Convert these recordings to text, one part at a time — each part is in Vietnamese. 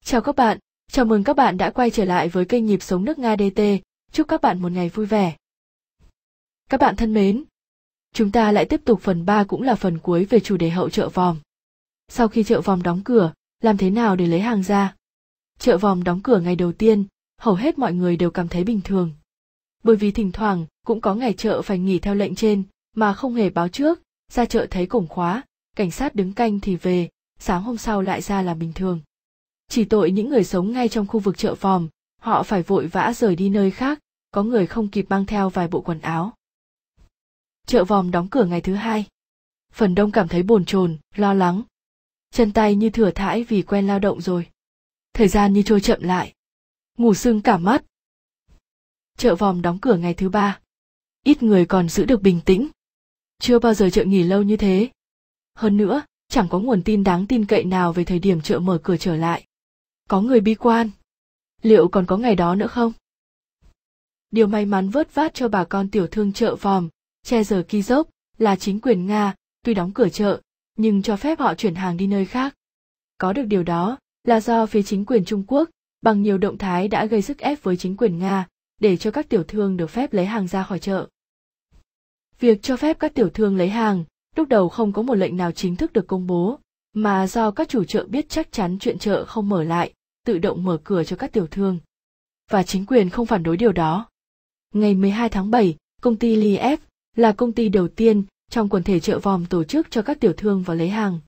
Chào các bạn, chào mừng các bạn đã quay trở lại với kênh Nhịp Sống Nước Nga DT, chúc các bạn một ngày vui vẻ. Các bạn thân mến, chúng ta lại tiếp tục phần 3 cũng là phần cuối về chủ đề hậu chợ Vòm. Sau khi chợ Vòm đóng cửa, làm thế nào để lấy hàng ra? Chợ Vòm đóng cửa ngày đầu tiên, hầu hết mọi người đều cảm thấy bình thường. Bởi vì thỉnh thoảng cũng có ngày chợ phải nghỉ theo lệnh trên mà không hề báo trước, ra chợ thấy cổng khóa, cảnh sát đứng canh thì về, sáng hôm sau lại ra là bình thường. Chỉ tội những người sống ngay trong khu vực chợ Vòm, họ phải vội vã rời đi nơi khác, có người không kịp mang theo vài bộ quần áo. Chợ Vòm đóng cửa ngày thứ hai. Phần đông cảm thấy bồn chồn, lo lắng. Chân tay như thừa thãi vì quen lao động rồi. Thời gian như trôi chậm lại. Ngủ sưng cả mắt. Chợ Vòm đóng cửa ngày thứ ba. Ít người còn giữ được bình tĩnh. Chưa bao giờ chợ nghỉ lâu như thế. Hơn nữa, chẳng có nguồn tin đáng tin cậy nào về thời điểm chợ mở cửa trở lại. Có người bi quan. Liệu còn có ngày đó nữa không? Điều may mắn vớt vát cho bà con tiểu thương chợ Vòm, Cherkizov là chính quyền Nga, tuy đóng cửa chợ, nhưng cho phép họ chuyển hàng đi nơi khác. Có được điều đó là do phía chính quyền Trung Quốc, bằng nhiều động thái đã gây sức ép với chính quyền Nga, để cho các tiểu thương được phép lấy hàng ra khỏi chợ. Việc cho phép các tiểu thương lấy hàng, lúc đầu không có một lệnh nào chính thức được công bố, mà do các chủ chợ biết chắc chắn chuyện chợ không mở lại, tự động mở cửa cho các tiểu thương. Và chính quyền không phản đối điều đó. Ngày 12 tháng 7, công ty Liev là công ty đầu tiên trong quần thể chợ Vòm tổ chức cho các tiểu thương vào lấy hàng.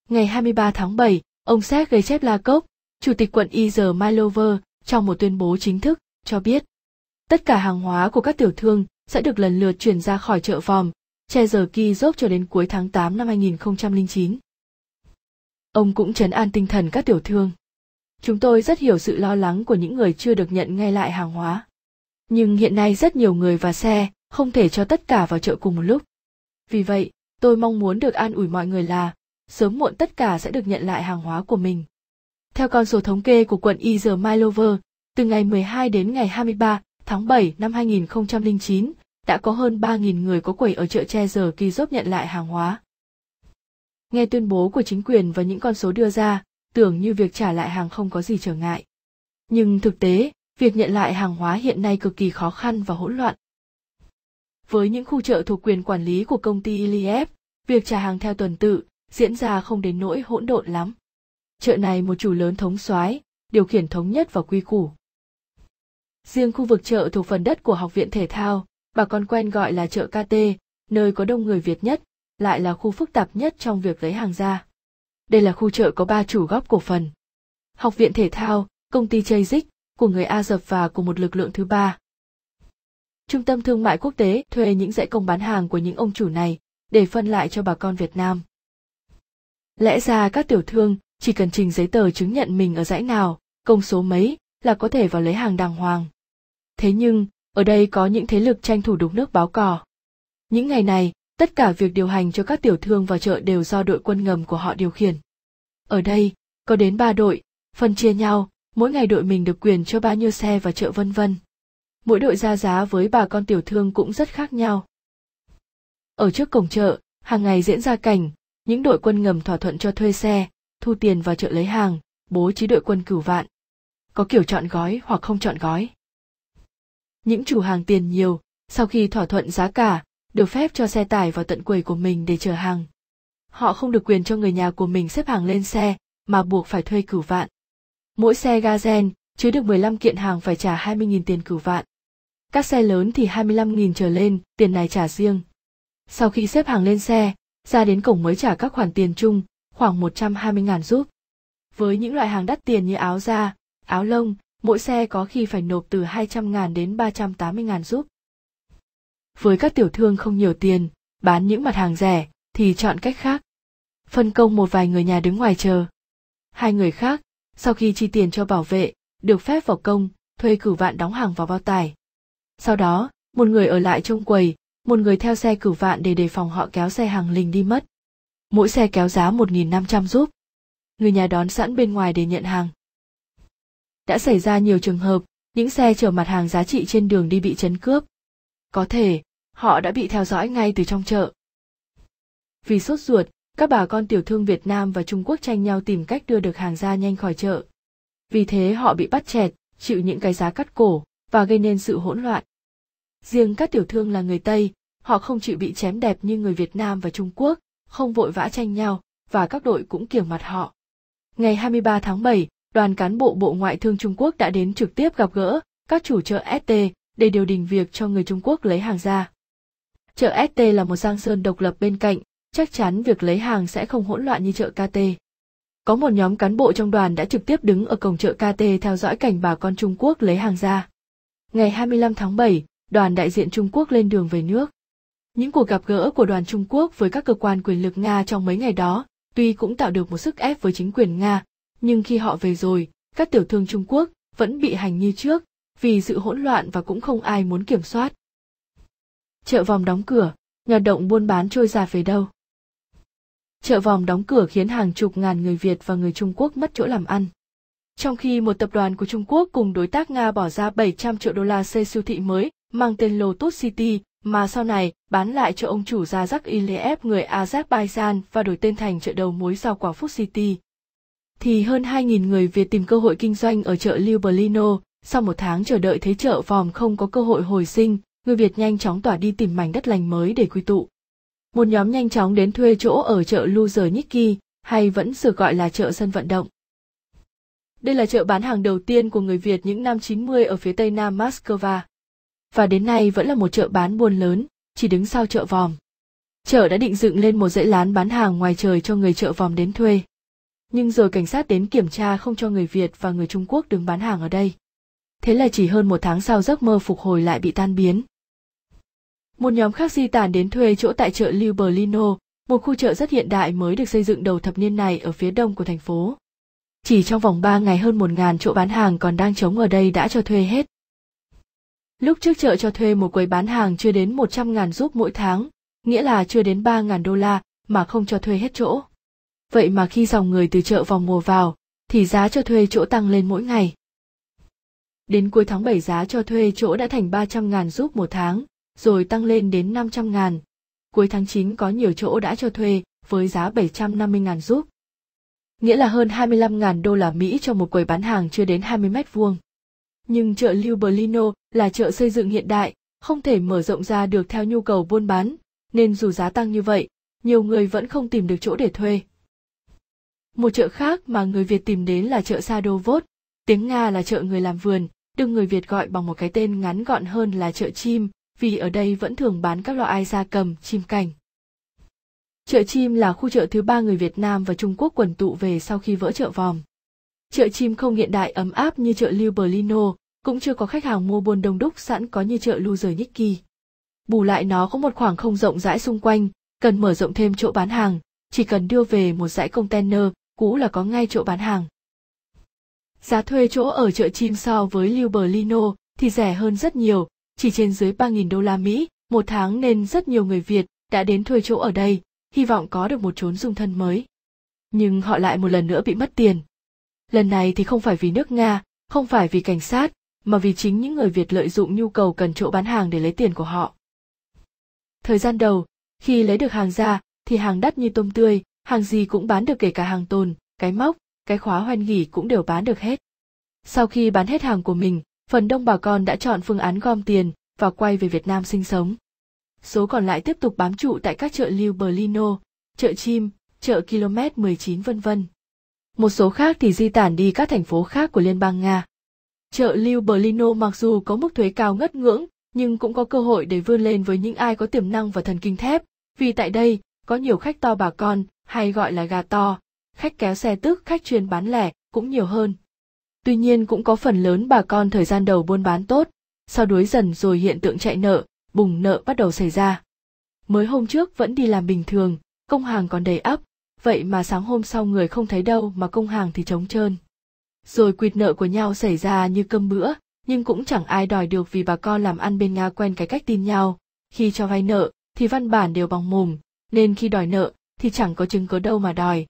Ngày 23 tháng 7, ông Sergei Chevlakov, chủ tịch quận Izmailov, trong một tuyên bố chính thức, cho biết tất cả hàng hóa của các tiểu thương sẽ được lần lượt chuyển ra khỏi chợ Vòm, Cherkizov cho đến cuối tháng 8 năm 2009. Ông cũng trấn an tinh thần các tiểu thương. Chúng tôi rất hiểu sự lo lắng của những người chưa được nhận ngay lại hàng hóa. Nhưng hiện nay rất nhiều người và xe, không thể cho tất cả vào chợ cùng một lúc. Vì vậy, tôi mong muốn được an ủi mọi người là, sớm muộn tất cả sẽ được nhận lại hàng hóa của mình. Theo con số thống kê của quận Izmailov, từ ngày 12 đến ngày 23 tháng 7 năm 2009, đã có hơn 3.000 người có quầy ở chợ Cherkizov nhận lại hàng hóa. Nghe tuyên bố của chính quyền và những con số đưa ra, tưởng như việc trả lại hàng không có gì trở ngại. Nhưng thực tế, việc nhận lại hàng hóa hiện nay cực kỳ khó khăn và hỗn loạn. Với những khu chợ thuộc quyền quản lý của công ty Liev, việc trả hàng theo tuần tự diễn ra không đến nỗi hỗn độn lắm. Chợ này một chủ lớn thống soái, điều khiển thống nhất và quy củ. Riêng khu vực chợ thuộc phần đất của Học viện Thể thao, bà con quen gọi là chợ KT, nơi có đông người Việt nhất, lại là khu phức tạp nhất trong việc lấy hàng ra. Đây là khu chợ có 3 chủ góp cổ phần. Học viện Thể thao, công ty Chayzik, của người Ả Rập và của một lực lượng thứ ba. Trung tâm thương mại quốc tế thuê những dãy công bán hàng của những ông chủ này để phân lại cho bà con Việt Nam. Lẽ ra các tiểu thương chỉ cần trình giấy tờ chứng nhận mình ở dãy nào, công số mấy là có thể vào lấy hàng đàng hoàng. Thế nhưng, ở đây có những thế lực tranh thủ đục nước báo cỏ. Những ngày này, tất cả việc điều hành cho các tiểu thương vào chợ đều do đội quân ngầm của họ điều khiển. Ở đây, có đến 3 đội, phân chia nhau, mỗi ngày đội mình được quyền cho bao nhiêu xe vào chợ vân vân. Mỗi đội ra giá với bà con tiểu thương cũng rất khác nhau. Ở trước cổng chợ, hàng ngày diễn ra cảnh, những đội quân ngầm thỏa thuận cho thuê xe, thu tiền vào chợ lấy hàng, bố trí đội quân cửu vạn. Có kiểu chọn gói hoặc không chọn gói. Những chủ hàng tiền nhiều, sau khi thỏa thuận giá cả, được phép cho xe tải vào tận quầy của mình để chở hàng. Họ không được quyền cho người nhà của mình xếp hàng lên xe, mà buộc phải thuê cửu vạn. Mỗi xe Gazen chứa được 15 kiện hàng phải trả 20.000 tiền cửu vạn. Các xe lớn thì 25.000 trở lên, tiền này trả riêng. Sau khi xếp hàng lên xe, ra đến cổng mới trả các khoản tiền chung, khoảng 120.000 rúp. Với những loại hàng đắt tiền như áo da, áo lông, mỗi xe có khi phải nộp từ 200.000 đến 380.000 rúp. Với các tiểu thương không nhiều tiền, bán những mặt hàng rẻ, thì chọn cách khác. Phân công một vài người nhà đứng ngoài chờ. 2 người khác, sau khi chi tiền cho bảo vệ, được phép vào công, thuê cửu vạn đóng hàng vào bao tải. Sau đó, một người ở lại trông quầy, một người theo xe cửu vạn để đề phòng họ kéo xe hàng lình đi mất. Mỗi xe kéo giá 1.500 rúp. Người nhà đón sẵn bên ngoài để nhận hàng. Đã xảy ra nhiều trường hợp, những xe chở mặt hàng giá trị trên đường đi bị trấn cướp. Có thể, họ đã bị theo dõi ngay từ trong chợ. Vì sốt ruột, Các bà con tiểu thương Việt Nam và Trung Quốc tranh nhau tìm cách đưa được hàng ra nhanh khỏi chợ. Vì thế họ bị bắt chẹt, chịu những cái giá cắt cổ, và gây nên sự hỗn loạn. Riêng các tiểu thương là người Tây, họ không chịu bị chém đẹp như người Việt Nam và Trung Quốc, không vội vã tranh nhau, và các đội cũng kiêng mặt họ. Ngày 23 tháng 7, đoàn cán bộ Bộ Ngoại thương Trung Quốc đã đến trực tiếp gặp gỡ các chủ chợ ST để điều đình việc cho người Trung Quốc lấy hàng ra. Chợ ST là một giang sơn độc lập bên cạnh, chắc chắn việc lấy hàng sẽ không hỗn loạn như chợ KT. Có một nhóm cán bộ trong đoàn đã trực tiếp đứng ở cổng chợ KT theo dõi cảnh bà con Trung Quốc lấy hàng ra. Ngày 25 tháng 7, đoàn đại diện Trung Quốc lên đường về nước. Những cuộc gặp gỡ của đoàn Trung Quốc với các cơ quan quyền lực Nga trong mấy ngày đó, tuy cũng tạo được một sức ép với chính quyền Nga, nhưng khi họ về rồi, các tiểu thương Trung Quốc vẫn bị hành như trước, vì sự hỗn loạn và cũng không ai muốn kiểm soát. Chợ Vòng đóng cửa, hoạt động buôn bán trôi dạt về đâu? Chợ Vòng đóng cửa khiến hàng chục ngàn người Việt và người Trung Quốc mất chỗ làm ăn. Trong khi một tập đoàn của Trung Quốc cùng đối tác Nga bỏ ra 700 triệu đô la xây siêu thị mới mang tên Lotus City, mà sau này bán lại cho ông chủ Razak Iliev người Azerbaijan và đổi tên thành chợ đầu mối rau quả Food City, thì hơn 2.000 người Việt tìm cơ hội kinh doanh ở chợ Liublino. Sau một tháng chờ đợi thấy chợ Vòng không có cơ hội hồi sinh, người Việt nhanh chóng tỏa đi tìm mảnh đất lành mới để quy tụ. Một nhóm nhanh chóng đến thuê chỗ ở chợ Luzhniki, hay vẫn được gọi là chợ sân vận động. Đây là chợ bán hàng đầu tiên của người Việt những năm 90 ở phía tây nam Moscow. Và đến nay vẫn là một chợ bán buôn lớn, chỉ đứng sau chợ Vòng. Chợ đã định dựng lên một dãy lán bán hàng ngoài trời cho người chợ Vòng đến thuê. Nhưng rồi cảnh sát đến kiểm tra không cho người Việt và người Trung Quốc đứng bán hàng ở đây. Thế là chỉ hơn một tháng sau giấc mơ phục hồi lại bị tan biến. Một nhóm khác di tản đến thuê chỗ tại chợ Liublino, một khu chợ rất hiện đại mới được xây dựng đầu thập niên này ở phía đông của thành phố. Chỉ trong vòng 3 ngày hơn 1.000 chỗ bán hàng còn đang trống ở đây đã cho thuê hết. Lúc trước chợ cho thuê một quầy bán hàng chưa đến 100.000 rúp mỗi tháng, nghĩa là chưa đến 3.000 đô la mà không cho thuê hết chỗ. Vậy mà khi dòng người từ chợ Vòng mùa vào, thì giá cho thuê chỗ tăng lên mỗi ngày. Đến cuối tháng 7 giá cho thuê chỗ đã thành 300.000 rúp một tháng, rồi tăng lên đến 500.000. Cuối tháng 9 có nhiều chỗ đã cho thuê với giá 750.000 rúp. Nghĩa là hơn 25.000 đô la Mỹ cho một quầy bán hàng chưa đến 20 mét vuông. Nhưng chợ Liublino là chợ xây dựng hiện đại, không thể mở rộng ra được theo nhu cầu buôn bán, nên dù giá tăng như vậy, nhiều người vẫn không tìm được chỗ để thuê. Một chợ khác mà người Việt tìm đến là chợ Sadovod, tiếng Nga là chợ người làm vườn, được người Việt gọi bằng một cái tên ngắn gọn hơn là chợ chim, vì ở đây vẫn thường bán các loại gia cầm, chim cảnh. Chợ chim là khu chợ thứ 3 người Việt Nam và Trung Quốc quần tụ về sau khi vỡ chợ Vòng. Chợ chim không hiện đại ấm áp như chợ Liublino, cũng chưa có khách hàng mua buôn đông đúc sẵn có như chợ Luzhniki. Bù lại nó có một khoảng không rộng rãi xung quanh, cần mở rộng thêm chỗ bán hàng, chỉ cần đưa về một dãy container cũ là có ngay chỗ bán hàng. Giá thuê chỗ ở chợ chim so với Liublino thì rẻ hơn rất nhiều, chỉ trên dưới 3.000 đô la Mỹ một tháng, nên rất nhiều người Việt đã đến thuê chỗ ở đây, hy vọng có được một chốn dung thân mới. Nhưng họ lại một lần nữa bị mất tiền. Lần này thì không phải vì nước Nga, không phải vì cảnh sát, mà vì chính những người Việt lợi dụng nhu cầu cần chỗ bán hàng để lấy tiền của họ. Thời gian đầu, khi lấy được hàng ra, thì hàng đắt như tôm tươi, hàng gì cũng bán được, kể cả hàng tồn, cái móc, cái khóa hoen gỉ cũng đều bán được hết. Sau khi bán hết hàng của mình, phần đông bà con đã chọn phương án gom tiền và quay về Việt Nam sinh sống. Số còn lại tiếp tục bám trụ tại các chợ Liublino, chợ chim, chợ km 19 v.v. Một số khác thì di tản đi các thành phố khác của Liên bang Nga. Chợ Liublino mặc dù có mức thuế cao ngất ngưỡng, nhưng cũng có cơ hội để vươn lên với những ai có tiềm năng và thần kinh thép, vì tại đây có nhiều khách to bà con, hay gọi là gà to, khách kéo xe tức, khách chuyên bán lẻ cũng nhiều hơn. Tuy nhiên cũng có phần lớn bà con thời gian đầu buôn bán tốt, sau đuối dần rồi hiện tượng chạy nợ, bùng nợ bắt đầu xảy ra. Mới hôm trước vẫn đi làm bình thường, công hàng còn đầy ắp, vậy mà sáng hôm sau người không thấy đâu mà công hàng thì trống trơn. Rồi quỵt nợ của nhau xảy ra như cơm bữa, nhưng cũng chẳng ai đòi được vì bà con làm ăn bên Nga quen cái cách tin nhau, khi cho vay nợ thì văn bản đều bằng mồm, nên khi đòi nợ thì chẳng có chứng cớ đâu mà đòi.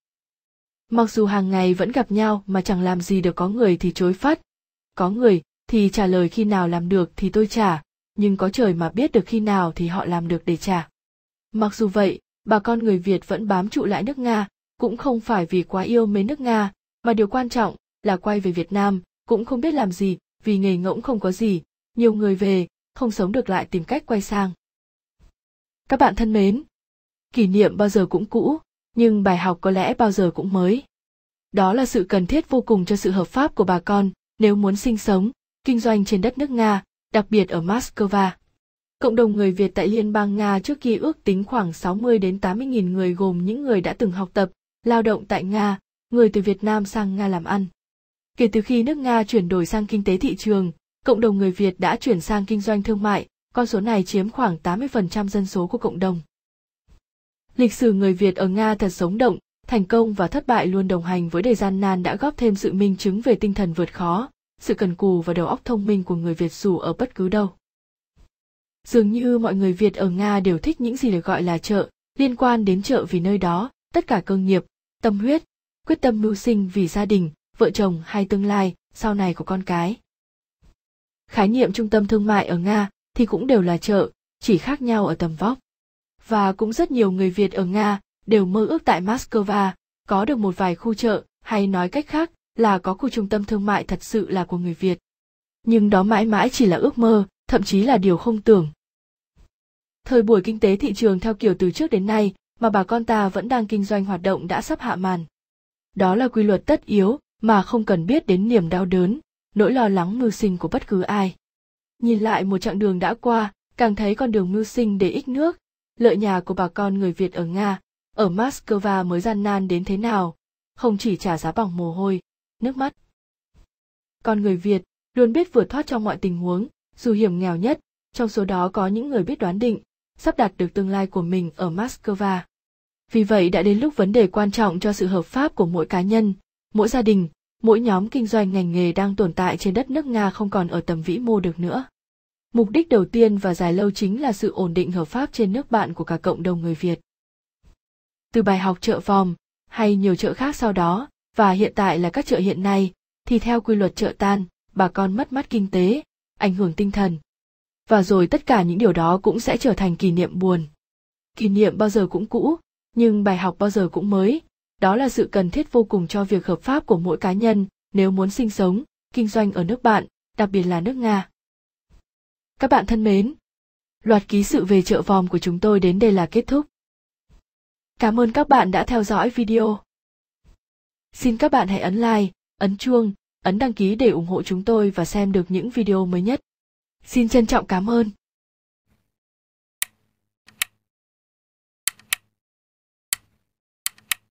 Mặc dù hàng ngày vẫn gặp nhau mà chẳng làm gì được, có người thì chối phắt, có người thì trả lời khi nào làm được thì tôi trả, nhưng có trời mà biết được khi nào thì họ làm được để trả. Mặc dù vậy, bà con người Việt vẫn bám trụ lại nước Nga, cũng không phải vì quá yêu mến nước Nga, mà điều quan trọng là quay về Việt Nam, cũng không biết làm gì, vì nghề ngỗng không có gì, nhiều người về, không sống được lại tìm cách quay sang. Các bạn thân mến, kỷ niệm bao giờ cũng cũ, nhưng bài học có lẽ bao giờ cũng mới. Đó là sự cần thiết vô cùng cho sự hợp pháp của bà con nếu muốn sinh sống, kinh doanh trên đất nước Nga, đặc biệt ở Moscow. Cộng đồng người Việt tại Liên bang Nga trước kia ước tính khoảng 60 đến 80 nghìn người gồm những người đã từng học tập, lao động tại Nga, người từ Việt Nam sang Nga làm ăn. Kể từ khi nước Nga chuyển đổi sang kinh tế thị trường, cộng đồng người Việt đã chuyển sang kinh doanh thương mại, con số này chiếm khoảng 80% dân số của cộng đồng. Lịch sử người Việt ở Nga thật sống động, thành công và thất bại luôn đồng hành với đầy gian nan đã góp thêm sự minh chứng về tinh thần vượt khó, sự cần cù và đầu óc thông minh của người Việt dù ở bất cứ đâu. Dường như mọi người Việt ở Nga đều thích những gì được gọi là chợ, liên quan đến chợ vì nơi đó, tất cả cơ nghiệp, tâm huyết, quyết tâm mưu sinh vì gia đình, vợ chồng hay tương lai, sau này của con cái. Khái niệm trung tâm thương mại ở Nga thì cũng đều là chợ, chỉ khác nhau ở tầm vóc. Và cũng rất nhiều người Việt ở Nga đều mơ ước tại Moscow có được một vài khu chợ, hay nói cách khác là có khu trung tâm thương mại thật sự là của người Việt. Nhưng đó mãi mãi chỉ là ước mơ, thậm chí là điều không tưởng. Thời buổi kinh tế thị trường theo kiểu từ trước đến nay mà bà con ta vẫn đang kinh doanh hoạt động đã sắp hạ màn. Đó là quy luật tất yếu mà không cần biết đến niềm đau đớn, nỗi lo lắng mưu sinh của bất cứ ai. Nhìn lại một chặng đường đã qua, càng thấy con đường mưu sinh để ích nước, lợi nhà của bà con người Việt ở Nga, ở Moscow mới gian nan đến thế nào, không chỉ trả giá bằng mồ hôi, nước mắt. Con người Việt luôn biết vượt thoát trong mọi tình huống, dù hiểm nghèo nhất, trong số đó có những người biết đoán định, sắp đặt được tương lai của mình ở Moscow. Vì vậy đã đến lúc vấn đề quan trọng cho sự hợp pháp của mỗi cá nhân, mỗi gia đình, mỗi nhóm kinh doanh ngành nghề đang tồn tại trên đất nước Nga không còn ở tầm vĩ mô được nữa. Mục đích đầu tiên và dài lâu chính là sự ổn định hợp pháp trên nước bạn của cả cộng đồng người Việt. Từ bài học chợ vòm, hay nhiều chợ khác sau đó, và hiện tại là các chợ hiện nay, thì theo quy luật chợ tan, bà con mất mát kinh tế, ảnh hưởng tinh thần. Và rồi tất cả những điều đó cũng sẽ trở thành kỷ niệm buồn. Kỷ niệm bao giờ cũng cũ, nhưng bài học bao giờ cũng mới. Đó là sự cần thiết vô cùng cho việc hợp pháp của mỗi cá nhân nếu muốn sinh sống, kinh doanh ở nước bạn, đặc biệt là nước Nga. Các bạn thân mến, loạt ký sự về chợ vòm của chúng tôi đến đây là kết thúc. Cảm ơn các bạn đã theo dõi video. Xin các bạn hãy ấn like, ấn chuông, ấn đăng ký để ủng hộ chúng tôi và xem được những video mới nhất. Xin trân trọng cảm ơn.